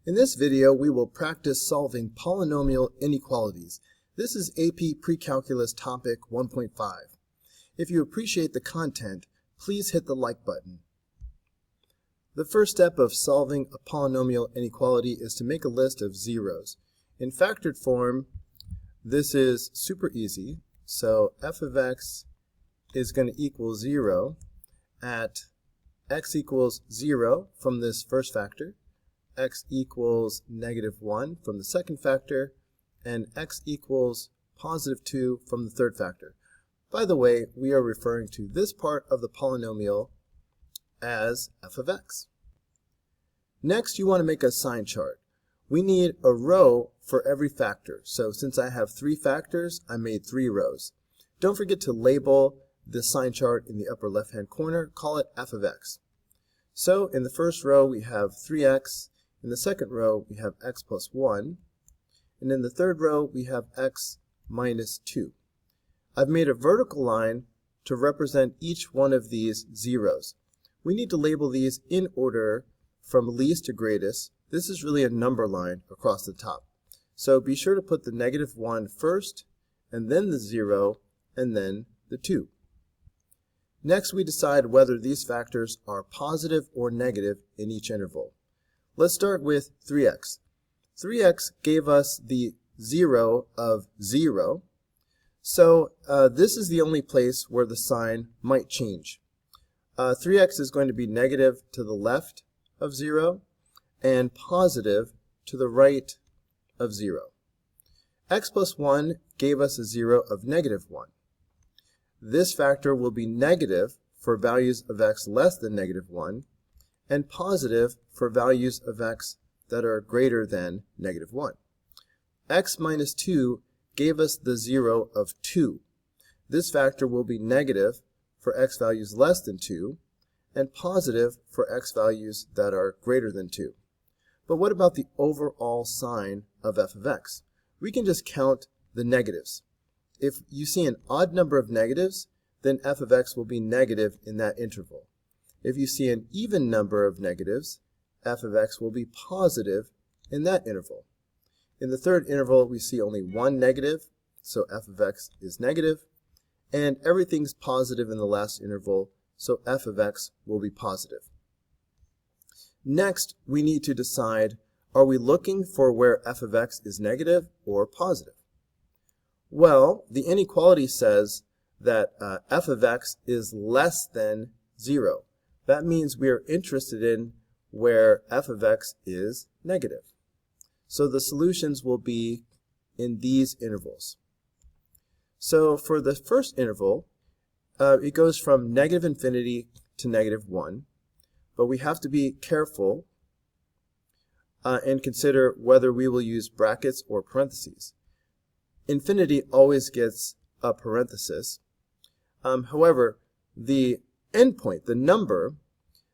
In this video, we will practice solving polynomial inequalities. This is AP Precalculus topic 1.5. If you appreciate the content, please hit the like button. The first step of solving a polynomial inequality is to make a list of zeros. In factored form, this is super easy. So f of x is going to equal 0 at x equals 0 from this first factor, x equals -1 from the second factor, and x equals +2 from the third factor. By the way, we are referring to this part of the polynomial as f of x. Next, you want to make a sign chart. We need a row for every factor. So since I have 3 factors, I made 3 rows. Don't forget to label the sign chart in the upper left-hand corner. Call it f of x. So in the first row, we have 3x. In the second row, we have x plus 1. And in the third row, we have x minus 2. I've made a vertical line to represent each one of these zeros. We need to label these in order from least to greatest. This is really a number line across the top. So be sure to put the -1 first, and then the 0, and then the 2. Next, we decide whether these factors are positive or negative in each interval. Let's start with 3x. 3x gave us the 0 of 0. So this is the only place where the sign might change. 3x is going to be negative to the left of 0 and positive to the right of 0. X plus 1 gave us a 0 of -1. This factor will be negative for values of x less than -1 and positive for values of x that are greater than -1. X minus 2 gave us the 0 of 2. This factor will be negative for x values less than 2 and positive for x values that are greater than 2. But what about the overall sign of f of x? We can just count the negatives. If you see an odd number of negatives, then f of x will be negative in that interval. If you see an even number of negatives, f of x will be positive in that interval. In the third interval, we see only one negative, so f of x is negative, and everything's positive in the last interval, so f of x will be positive. Next, we need to decide, are we looking for where f of x is negative or positive? Well, the inequality says that f of x is less than 0. That means we are interested in where f of x is negative. So the solutions will be in these intervals. So for the first interval, it goes from -∞ to -1, but we have to be careful and consider whether we will use brackets or parentheses. Infinity always gets a parenthesis. However, the endpoint, the number,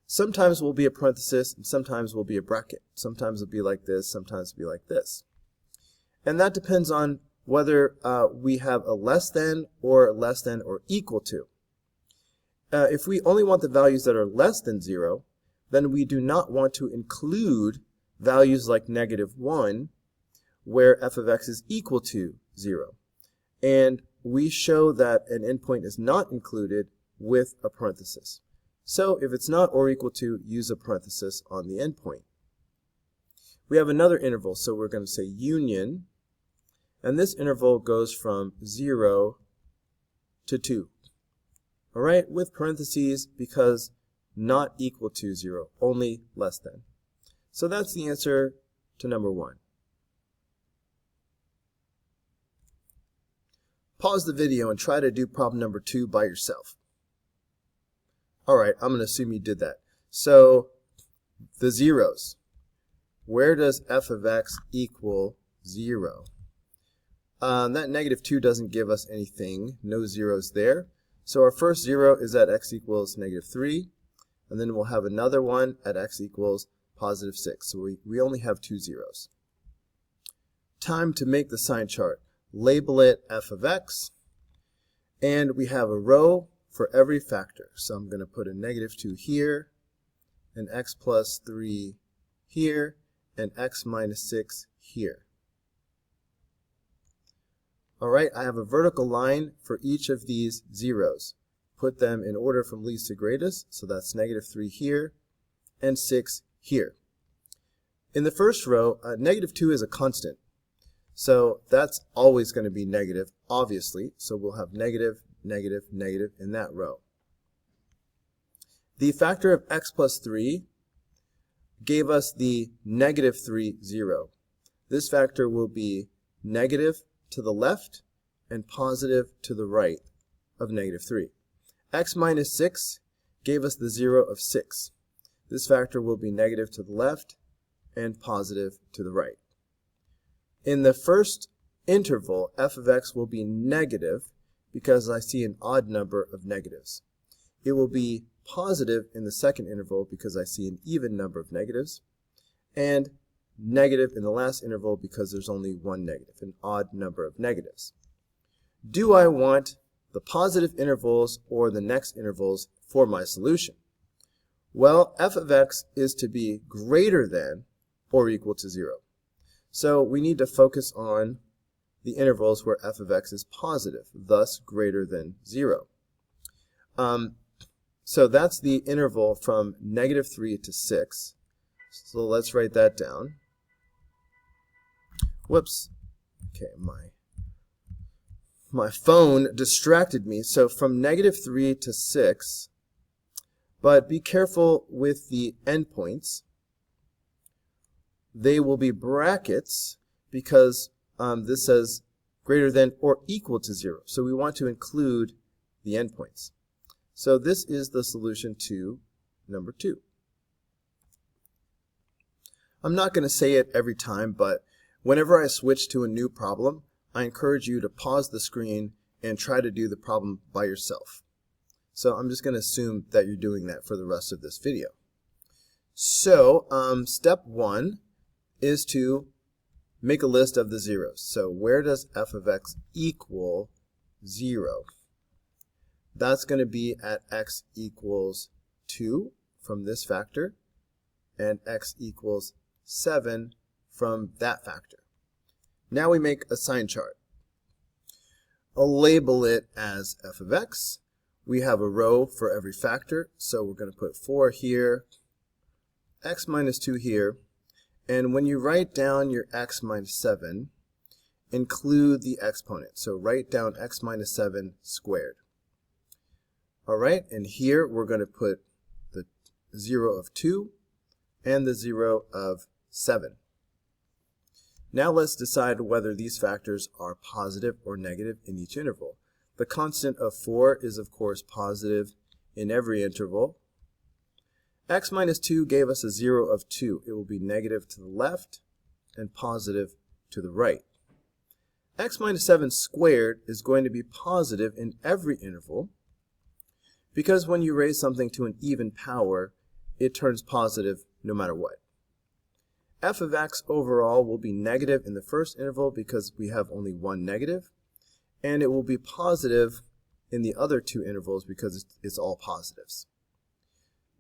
sometimes will be a parenthesis and sometimes will be a bracket. Sometimes it'll be like this, sometimes it'll be like this. And that depends on whether we have a less than or equal to. If we only want the values that are less than 0, then we do not want to include values like -1 where f of x is equal to 0. And we show that an endpoint is not included with a parenthesis. So if it's not or equal to, use a parenthesis on the endpoint. We have another interval, so we're going to say union, and this interval goes from 0 to 2. All right, with parentheses because not equal to 0, only less than. So that's the answer to number 1. Pause the video and try to do problem number 2 by yourself. All right, I'm going to assume you did that. So the zeros. Where does f of x equal 0? That -2 doesn't give us anything. No zeros there. So our first 0 is at x equals -3. And then we'll have another one at x equals +6. So we only have 2 zeros. Time to make the sign chart. Label it f of x. And we have a row for every factor. So I'm going to put a -2 here, an x plus 3 here, and x minus 6 here. All right, I have a vertical line for each of these zeros. Put them in order from least to greatest, so that's negative 3 here and 6 here. In the first row, negative 2 is a constant, so that's always going to be negative, obviously, so we'll have negative, negative, negative in that row. The factor of x plus 3 gave us the negative 3, 0. This factor will be negative to the left and positive to the right of negative 3. X minus 6 gave us the 0 of 6. This factor will be negative to the left and positive to the right. In the first interval, f of x will be negative because I see an odd number of negatives. It will be positive in the second interval because I see an even number of negatives, and negative in the last interval because there's only one negative, an odd number of negatives. Do I want the positive intervals or the next intervals for my solution? Well, f of x is to be greater than or equal to 0. So we need to focus on the intervals where f of x is positive, thus greater than 0. So that's the interval from negative 3 to 6. So let's write that down. Whoops. Okay, my phone distracted me. So from negative 3 to 6, but be careful with the endpoints. They will be brackets because this says greater than or equal to 0. So we want to include the endpoints. So this is the solution to number 2. I'm not going to say it every time, but whenever I switch to a new problem, I encourage you to pause the screen and try to do the problem by yourself. So I'm just going to assume that you're doing that for the rest of this video. So step 1 is to make a list of the zeros. So where does f of x equal 0? That's going to be at x equals 2 from this factor, and x equals 7 from that factor. Now we make a sign chart. I'll label it as f of x. We have a row for every factor, so we're going to put 4 here, x minus 2 here, and when you write down your x minus 7, include the exponent. So write down x minus 7 squared. All right, and here we're going to put the 0 of 2 and the 0 of 7. Now let's decide whether these factors are positive or negative in each interval. The constant of 4 is, of course, positive in every interval. X minus 2 gave us a 0 of 2. It will be negative to the left and positive to the right. X minus 7 squared is going to be positive in every interval because when you raise something to an even power, it turns positive no matter what. F of x overall will be negative in the first interval because we have only one negative, and it will be positive in the other two intervals because it's all positives.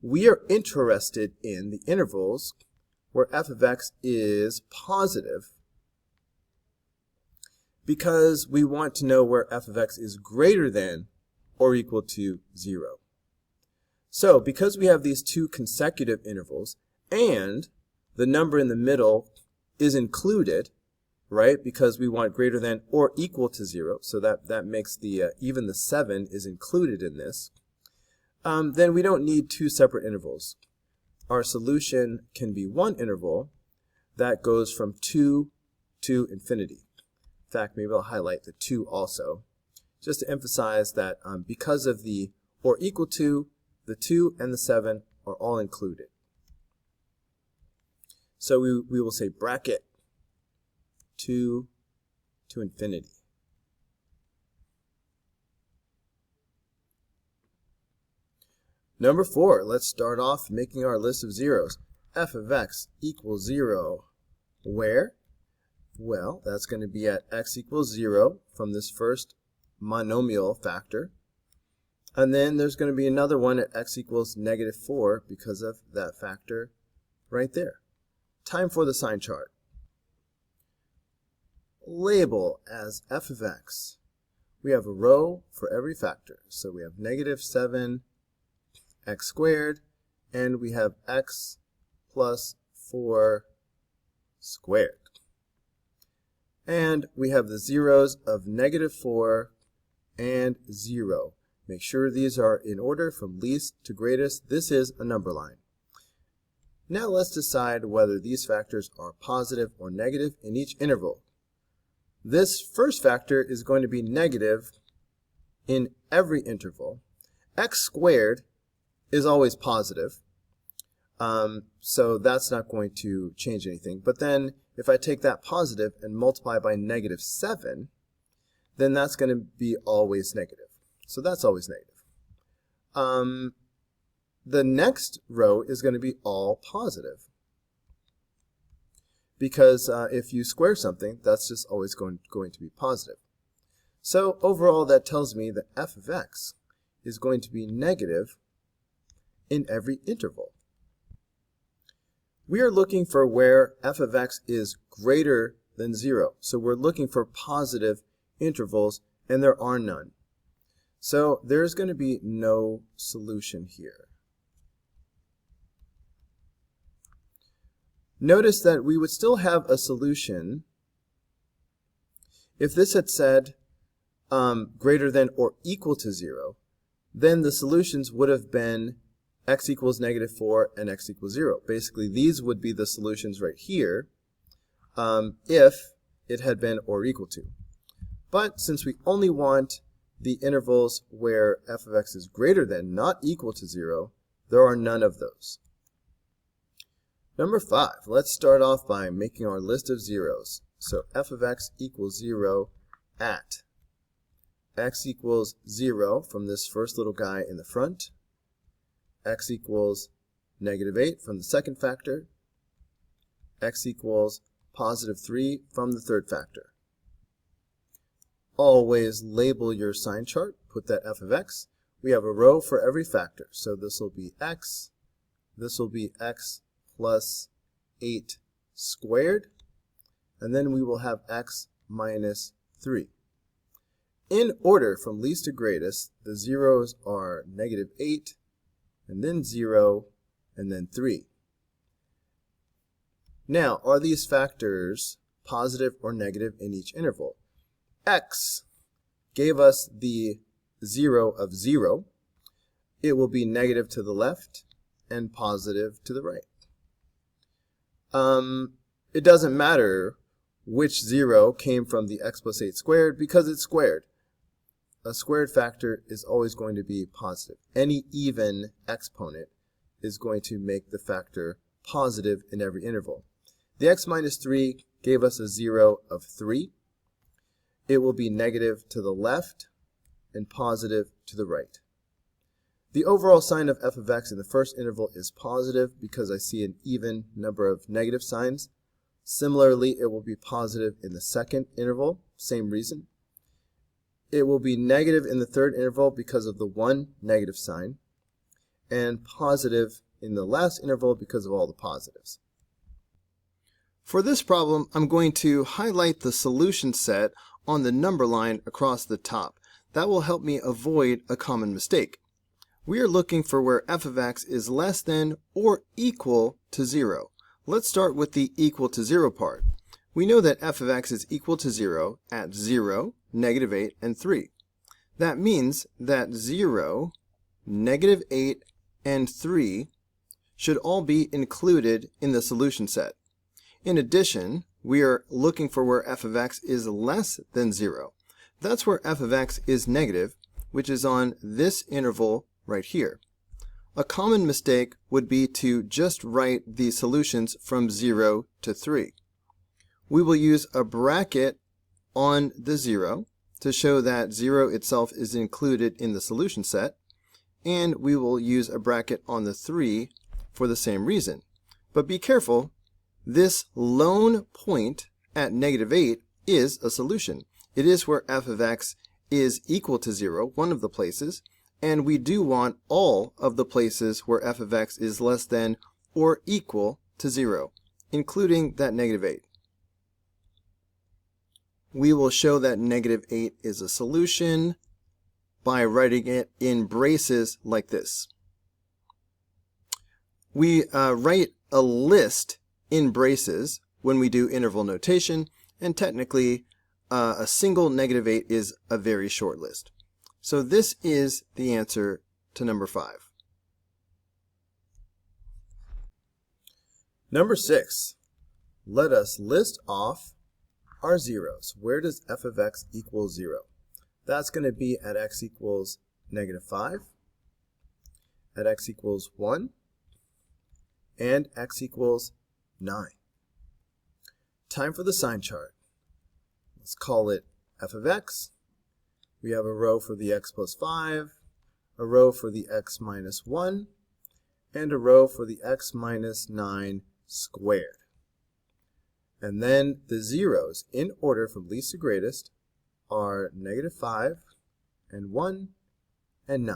We are interested in the intervals where f of x is positive because we want to know where f of x is greater than or equal to 0. So because we have these two consecutive intervals and the number in the middle is included, right, because we want greater than or equal to 0, so that makes the even the 7 is included in this, then we don't need two separate intervals. Our solution can be one interval that goes from 2 to infinity. In fact, maybe I'll highlight the 2 also, just to emphasize that because of the or equal to, the 2 and the 7 are all included. So we will say bracket 2 to infinity. Number 4, let's start off making our list of zeros. F of x equals 0. Where? Well, that's going to be at x equals 0 from this first monomial factor. And then there's going to be another one at x equals -4 because of that factor right there. Time for the sign chart. Label as f of x. We have a row for every factor. So we have negative 7x squared, and we have x plus 4 squared. And we have the zeros of negative 4 and 0. Make sure these are in order from least to greatest. This is a number line. Now let's decide whether these factors are positive or negative in each interval. This first factor is going to be negative in every interval. X squared is always positive, so that's not going to change anything. But then if I take that positive and multiply by negative 7, then that's going to be always negative. So that's always negative. The next row is going to be all positive, because if you square something, that's just always going to be positive. So overall, that tells me that f of x is going to be negative in every interval. We are looking for where f of x is greater than 0. So we're looking for positive intervals, and there are none. So there's going to be no solution here. Notice that we would still have a solution if this had said greater than or equal to 0. Then the solutions would have been x equals negative 4 and x equals 0. Basically, these would be the solutions right here if it had been or equal to. But since we only want the intervals where f of x is greater than, not equal to 0, there are none of those. Number 5, let's start off by making our list of zeros. So f of x equals 0 at x equals 0 from this first little guy in the front, x equals negative 8 from the second factor, x equals positive 3 from the third factor. Always label your sign chart, put that f of x. We have a row for every factor, so this will be x plus 8 squared, and then we will have x minus 3. In order from least to greatest, the zeros are negative 8, and then 0, and then 3. Now, are these factors positive or negative in each interval? X gave us the 0 of 0. It will be negative to the left and positive to the right. It doesn't matter which 0 came from the x plus 8 squared because it's squared. A squared factor is always going to be positive. Any even exponent is going to make the factor positive in every interval. The x minus 3 gave us a 0 of 3. It will be negative to the left and positive to the right. The overall sign of f of x in the first interval is positive because I see an even number of negative signs. Similarly, it will be positive in the second interval, same reason. It will be negative in the third interval because of the one negative sign, and positive in the last interval because of all the positives. For this problem, I'm going to highlight the solution set on the number line across the top. That will help me avoid a common mistake. We are looking for where f of x is less than or equal to 0. Let's start with the equal to 0 part. We know that f of x is equal to 0 at 0, negative 8, and 3. That means that 0, negative 8, and 3 should all be included in the solution set. In addition, we are looking for where f of x is less than 0. That's where f of x is negative, which is on this interval right here. A common mistake would be to just write the solutions from 0 to 3. We will use a bracket on the 0 to show that 0 itself is included in the solution set, and we will use a bracket on the 3 for the same reason. But be careful, this lone point at negative 8 is a solution. It is where f of x is equal to 0, one of the places, and we do want all of the places where f of x is less than or equal to 0. including that negative 8. We will show that negative 8 is a solution by writing it in braces like this. We write a list in braces when we do interval notation, and technically a single negative 8 is a very short list. So this is the answer to number 5. Number 6. Let us list off our zeros. Where does f of x equal 0? That's going to be at x equals negative 5, at x equals 1, and x equals 9. Time for the sign chart. Let's call it f of x. We have a row for the x plus 5, a row for the x minus 1, and a row for the x minus 9 squared. And then the zeros, in order from least to greatest, are negative 5, and 1, and 9.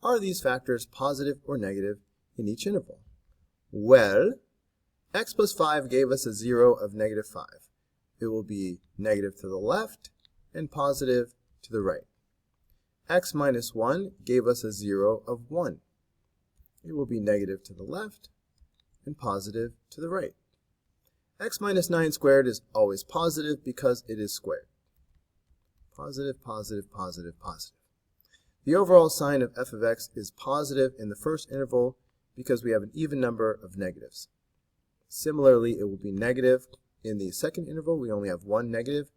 Are these factors positive or negative in each interval? Well, x plus 5 gave us a 0 of negative 5. It will be negative to the left and positive to the right. X minus 1 gave us a 0 of 1. It will be negative to the left and positive to the right. X minus 9 squared is always positive because it is squared. Positive, positive, positive, positive. The overall sign of f of x is positive in the first interval because we have an even number of negatives. Similarly, it will be negative in the second interval. We only have one negative,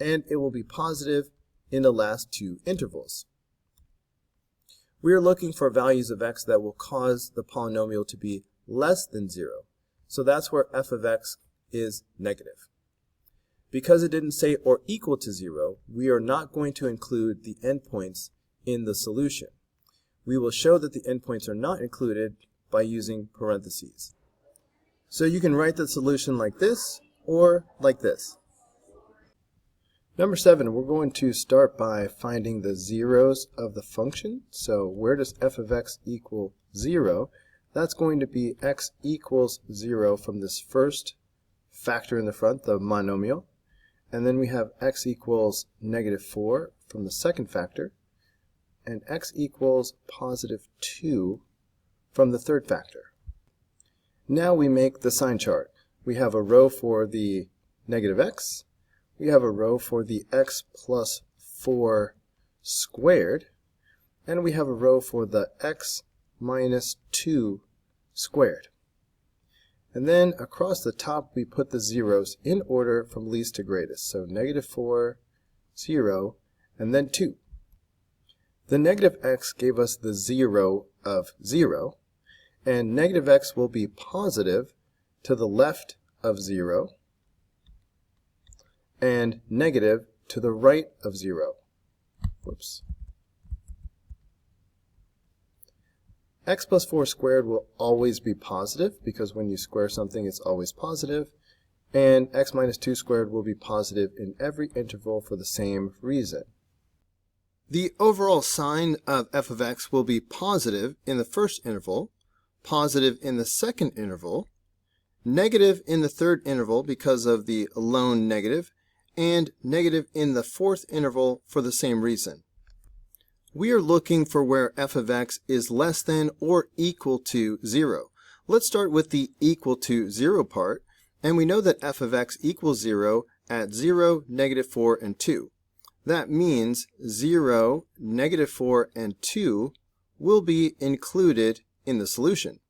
and it will be positive in the last two intervals. We are looking for values of x that will cause the polynomial to be less than 0. So that's where f of x is negative. Because it didn't say or equal to 0, we are not going to include the endpoints in the solution. We will show that the endpoints are not included by using parentheses. So you can write the solution like this or like this. Number 7, we're going to start by finding the zeros of the function. So where does f of x equal 0? That's going to be x equals 0 from this first factor in the front, the monomial. And then we have x equals negative 4 from the second factor, and x equals positive 2 from the third factor. Now we make the sign chart. We have a row for the negative x, we have a row for the x plus 4 squared, and we have a row for the x minus 2 squared. And then across the top we put the zeros in order from least to greatest. So negative 4, 0, and then 2. The negative x gave us the 0 of 0, and negative x will be positive to the left of 0, and negative to the right of 0. Whoops. X plus 4 squared will always be positive because when you square something it's always positive, and x minus 2 squared will be positive in every interval for the same reason. The overall sign of f of x will be positive in the first interval, positive in the second interval, negative in the third interval because of the lone negative, and negative in the fourth interval for the same reason. We are looking for where f of x is less than or equal to 0. Let's start with the equal to 0 part, and we know that f of x equals 0 at 0, negative 4, and 2. That means 0, negative 4, and 2 will be included in the solution.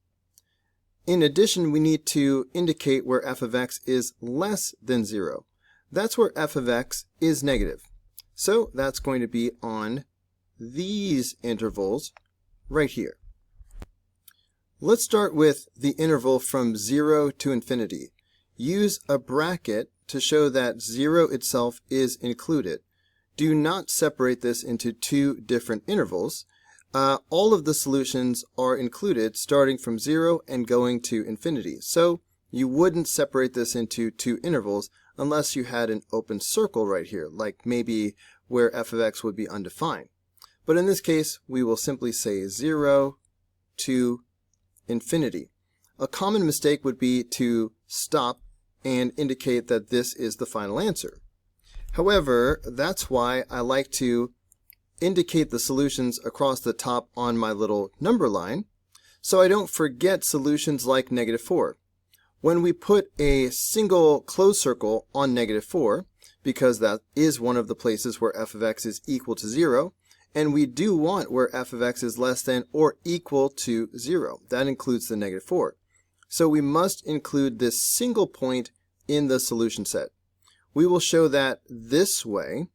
In addition, we need to indicate where f of x is less than 0. That's where f of x is negative. So that's going to be on these intervals right here. Let's start with the interval from 0 to infinity. Use a bracket to show that 0 itself is included. Do not separate this into two different intervals. All of the solutions are included starting from 0 and going to infinity. So you wouldn't separate this into two intervals unless you had an open circle right here, like maybe where f of x would be undefined. But in this case, we will simply say 0 to infinity. a common mistake would be to stop and indicate that this is the final answer. However, that's why I like to indicate the solutions across the top on my little number line, so I don't forget solutions like -4. When we put a single closed circle on -4, because that is one of the places where f of x is equal to 0, and we do want where f of x is less than or equal to 0. That includes the -4. So we must include this single point in the solution set. We will show that this way.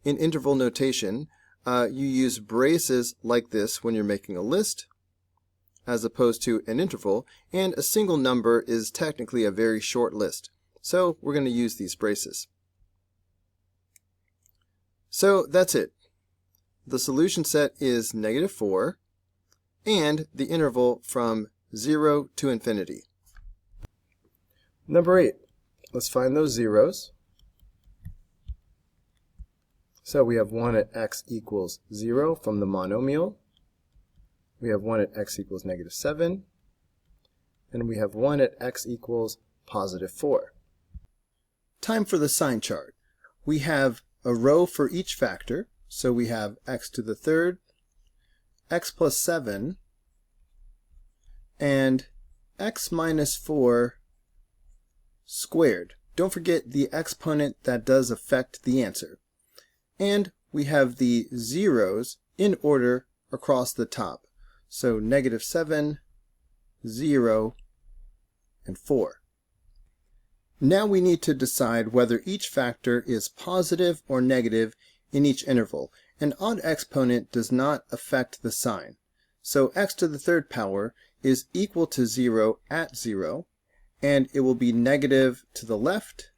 In interval notation, you use braces like this when you're making a list, as opposed to an interval, and a single number is technically a very short list. So we're going to use these braces. So that's it. The solution set is -4 and the interval from 0 to infinity. Number 8. Let's find those zeros. So we have 1 at x equals 0 from the monomial. We have 1 at x equals -7. And we have 1 at x equals +4. Time for the sign chart. We have a row for each factor. So we have x to the third, x plus 7, and x minus 4 squared. Don't forget the exponent that does affect the answer. And we have the zeros in order across the top. So -7, 0, and 4. Now we need to decide whether each factor is positive or negative in each interval. An odd exponent does not affect the sign. So x to the third power is equal to 0 at 0, and it will be negative to the left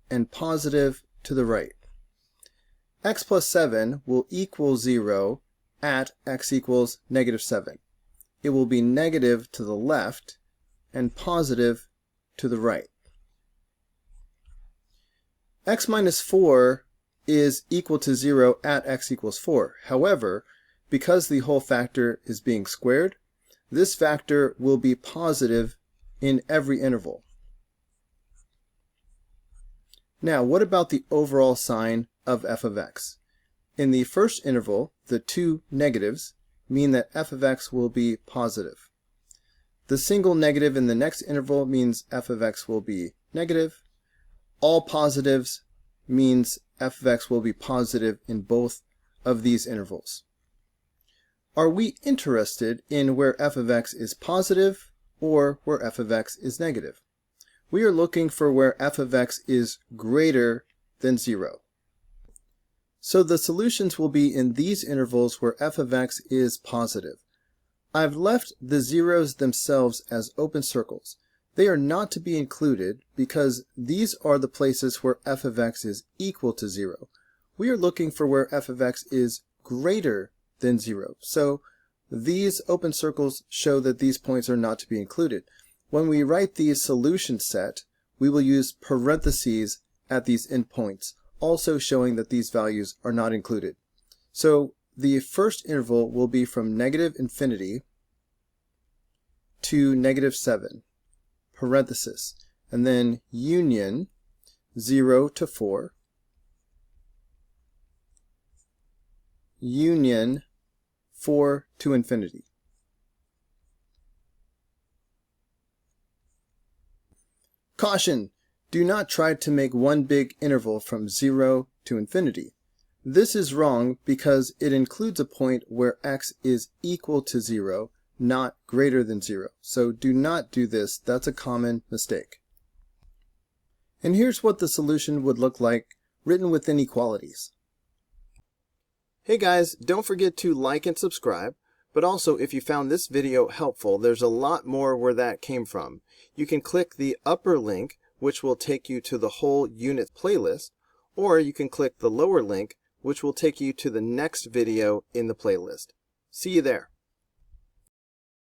and positive to the right. X plus 7 will equal 0 at x equals -7. It will be negative to the left and positive to the right. X minus 4 is equal to 0 at x equals 4. However, because the whole factor is being squared, this factor will be positive in every interval. Now, what about the overall sign of f of x? In the first interval, the two negatives mean that f of x will be positive. The single negative in the next interval means f of x will be negative. All positives means f of x will be positive in both of these intervals. Are we interested in where f of x is positive or where f of x is negative? We are looking for where f of x is greater than 0. So the solutions will be in these intervals where f of x is positive. I've left the zeros themselves as open circles. They are not to be included because these are the places where f of x is equal to 0. We are looking for where f of x is greater than 0. So these open circles show that these points are not to be included. When we write the solution set, we will use parentheses at these endpoints, also showing that these values are not included. So the first interval will be from -infinity to -7. Parenthesis, and then union 0 to 4, union 4 to infinity. Caution! Do not try to make one big interval from 0 to infinity. This is wrong because it includes a point where x is equal to 0, not greater than 0. So do not do this. That's a common mistake. And here's what the solution would look like written with inequalities. Hey guys, don't forget to like and subscribe, but also if you found this video helpful, there's a lot more where that came from. You can click the upper link, which will take you to the whole unit playlist, or you can click the lower link, which will take you to the next video in the playlist. See you there.